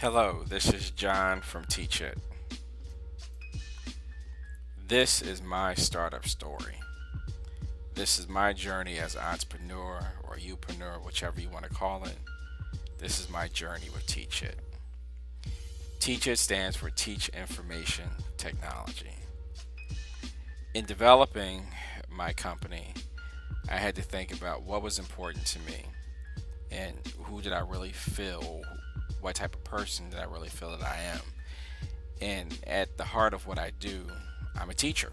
Hello, this is John from Teach It. This is my startup story. This is my journey as an entrepreneur or youpreneur, whichever you want to call it. This is my journey with Teach It. Teach It stands for Teach Information Technology. In developing my company, I had to think about what was important to me and who did I really feel, what type of person did I really feel that I am. And at the heart of what I do, I'm a teacher.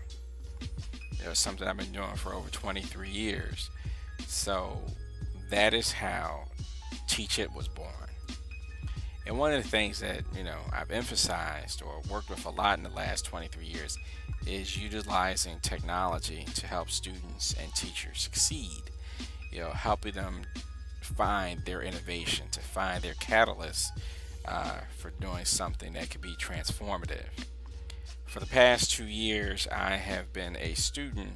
It's something I've been doing for over 23 years. So that is how Teach It was born. And one of the things that, I've emphasized or worked with a lot in the last 23 years is utilizing technology to help students and teachers succeed. Helping them find their innovation, to find their catalyst for doing something that could be transformative. For the past 2 years, I have been a student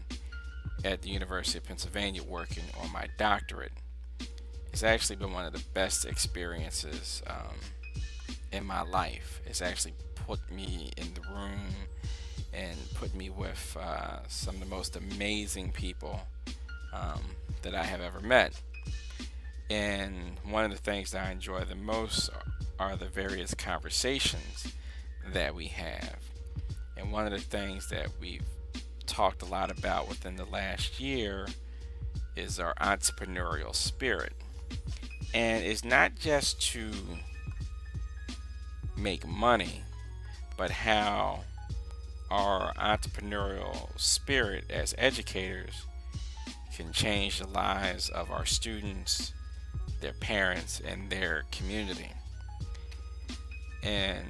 at the University of Pennsylvania working on my doctorate. It's actually been one of the best experiences in my life. It's actually put me in the room and put me with some of the most amazing people that I have ever met. And one of the things that I enjoy the most are the various conversations that we have. And one of the things that we've talked a lot about within the last year is our entrepreneurial spirit. And it's not just to make money, but how our entrepreneurial spirit as educators can change the lives of our students, their parents, and their community. And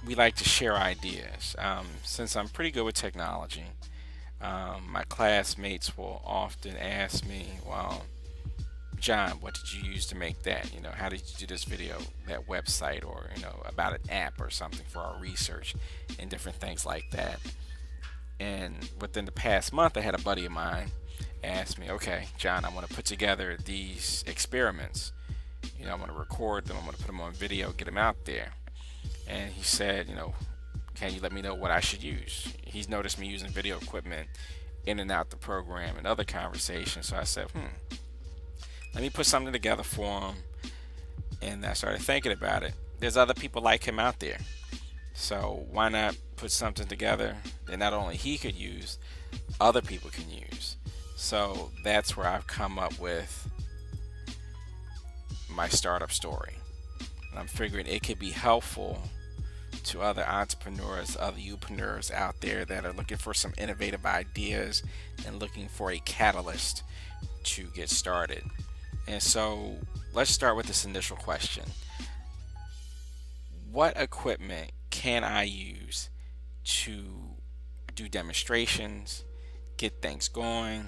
we like to share ideas. Since I'm pretty good with technology, my classmates will often ask me, well, John, what did you use to make that? How did you do this video, that website, or, about an app or something for our research and different things like that. And within the past month, I had a buddy of mine ask me, okay, John, I want to put together these experiments. I want to record them. I want to put them on video, get them out there. And he said, can you let me know what I should use? He's noticed me using video equipment in and out the program and other conversations. So I said, let me put something together for him. And I started thinking about it. There's other people like him out there. So why not put something together that not only he could use, other people can use? So that's where I've come up with my startup story. And I'm figuring it could be helpful to other entrepreneurs, other youpreneurs out there that are looking for some innovative ideas and looking for a catalyst to get started. And so let's start with this initial question. What equipment can I use to do demonstrations, get things going?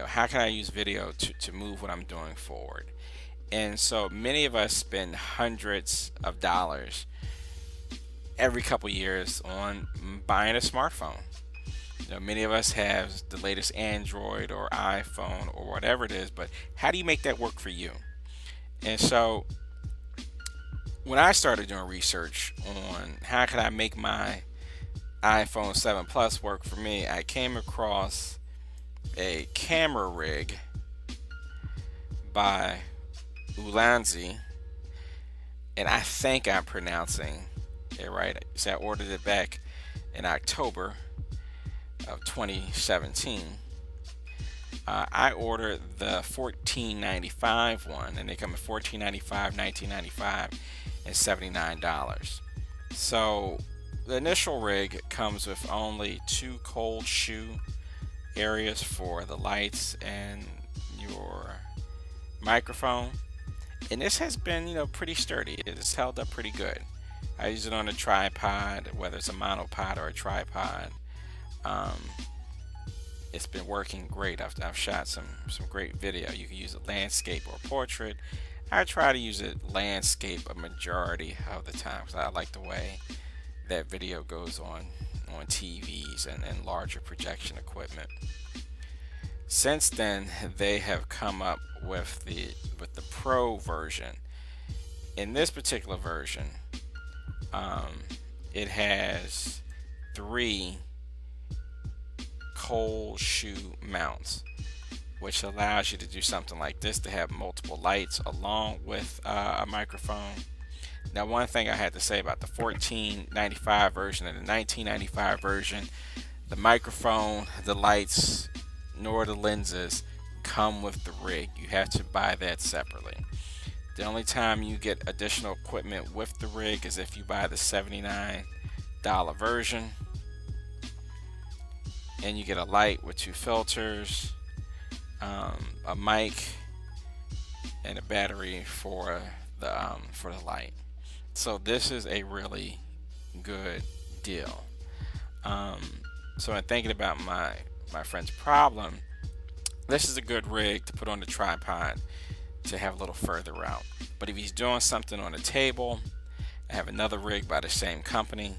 How can I use video to move what I'm doing forward? And so many of us spend hundreds of dollars every couple years on buying a smartphone. Many of us have the latest Android or iPhone or whatever it is, but how do you make that work for you? And so when I started doing research on how could I make my iPhone 7 Plus work for me, I came across a camera rig by Ulanzi, and I think I'm pronouncing it right. So I ordered it back in October of 2017. I ordered the $14.95 one, and they come at $14.95, $19.95, and $79. So the initial rig comes with only 2 cold shoe areas for the lights and your microphone, and this has been pretty sturdy. It's held up pretty good. I use it on a tripod, whether it's a monopod or a tripod. It's been working great. I've shot some great video. You can use it landscape or portrait. I try to use it landscape a majority of the time because I like the way that video goes on TVs and larger projection equipment. Since then, they have come up with the Pro version, In this particular version, it has 3 cold shoe mounts, which allows you to do something like this, to have multiple lights along with a microphone. Now, one thing I had to say about the $14.95 version and the $19.95 version, the microphone, the lights, nor the lenses come with the rig. You have to buy that separately. The only time you get additional equipment with the rig is if you buy the $79 version, and you get a light with 2 filters, a mic, and a battery for the light. So this is a really good deal. So in thinking about my friend's problem, this is a good rig to put on the tripod to have a little further out. But if he's doing something on a table, I have another rig by the same company.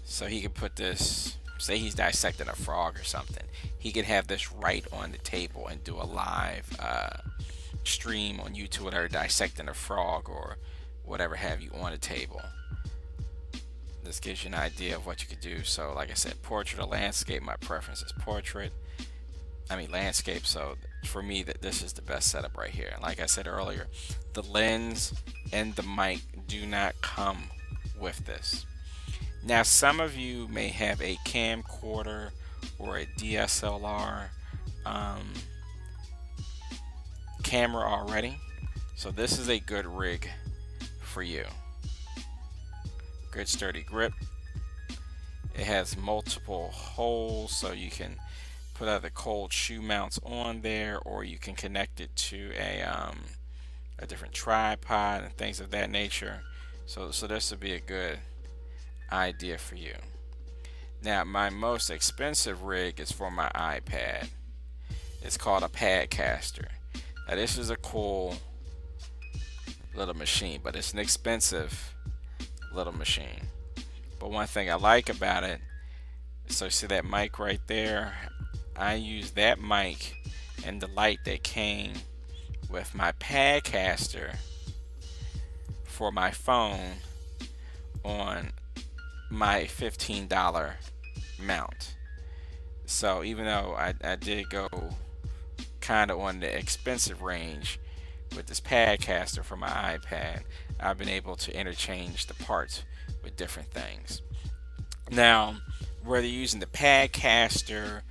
So he could put this, say he's dissecting a frog or something, he could have this right on the table and do a live stream on YouTube, or dissecting a frog or whatever have you on a table. This gives you an idea of what you could do. So like I said, portrait or landscape, my preference is landscape. So for me, this is the best setup right here. And like I said earlier, the lens and the mic do not come with this. Now, some of you may have a camcorder or a DSLR camera already, so this is a good rig for you. Good sturdy grip. It has multiple holes, so you can put other cold shoe mounts on there, or you can connect it to a different tripod and things of that nature. So this would be a good idea for you. Now, my most expensive rig is for my iPad. It's called a Padcaster. Now, this is a cool little machine, but it's an expensive little machine. But one thing I like about it, so see that mic right there, I use that mic and the light that came with my Padcaster for my phone on my $15 mount. So even though I did go kind of on the expensive range with this Padcaster for my iPad, I've been able to interchange the parts with different things. Now, whether you're using the Padcaster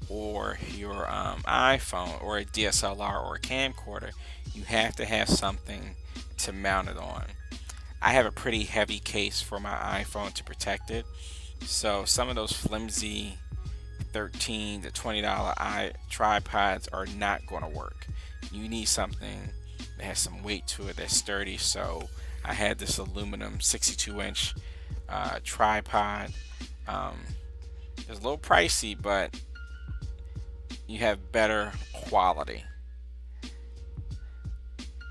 or your iPhone or a DSLR or a camcorder, you have to have something to mount it on. I have a pretty heavy case for my iPhone to protect it, so some of those flimsy $13 to $20 tripods are not going to work. You need something that has some weight to it, that's sturdy. So I had this aluminum 62-inch tripod. It's a little pricey, but you have better quality.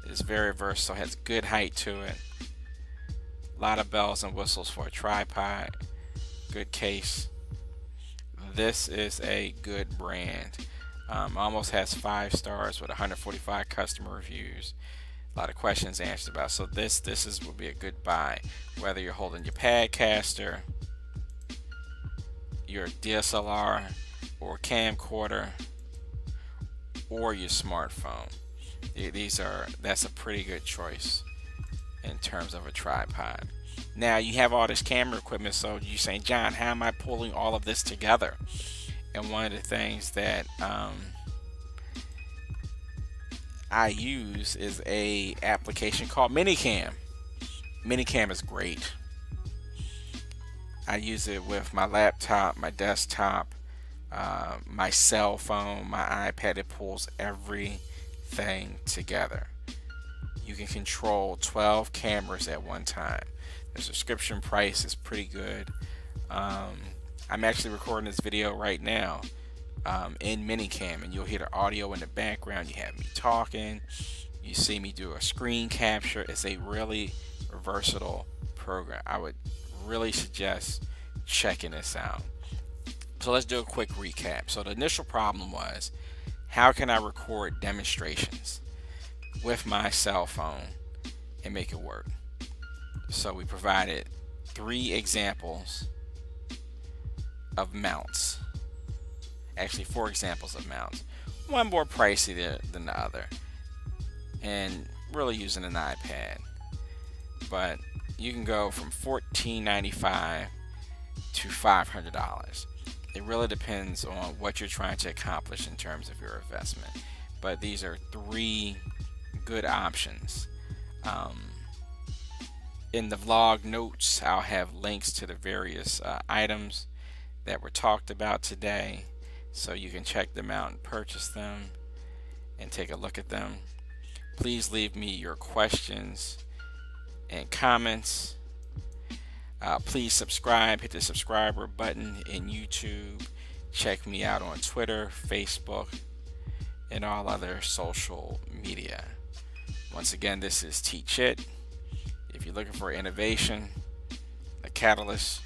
It's very versatile, has good height to it. A lot of bells and whistles for a tripod. Good case. This is a good brand. Almost has 5 stars with 145 customer reviews. A lot of questions answered about. So this would be a good buy, whether you're holding your Padcaster, your DSLR or camcorder, or your smartphone. That's a pretty good choice in terms of a tripod. Now you have all this camera equipment, so you're saying, John, how am I pulling all of this together? And one of the things that I use is a application called Minicam. Minicam is great. I use it with my laptop, my desktop, my cell phone, my iPad. It pulls everything together. You can control 12 cameras at one time. The subscription price is pretty good. I'm actually recording this video right now in Minicam, and you'll hear the audio in the background. You have me talking. You see me do a screen capture. It's a really versatile program. I would really suggest checking this out. So let's do a quick recap. So the initial problem was, how can I record demonstrations? with my cell phone and make it work. So we provided 3 examples of mounts. Actually 4 examples of mounts. One more pricey than the other. And really using an iPad. But you can go from $14.95 to $500. It really depends on what you're trying to accomplish in terms of your investment. But these are 3 good options. In the vlog notes, I'll have links to the various items that were talked about today, so you can check them out and purchase them and take a look at them. Please leave me your questions and comments. Please subscribe, hit the subscriber button in YouTube. Check me out on Twitter, Facebook, and all other social media. Once again, this is Teach It. If you're looking for innovation, a catalyst,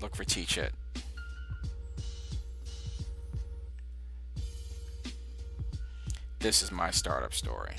look for Teach It. This is my startup story.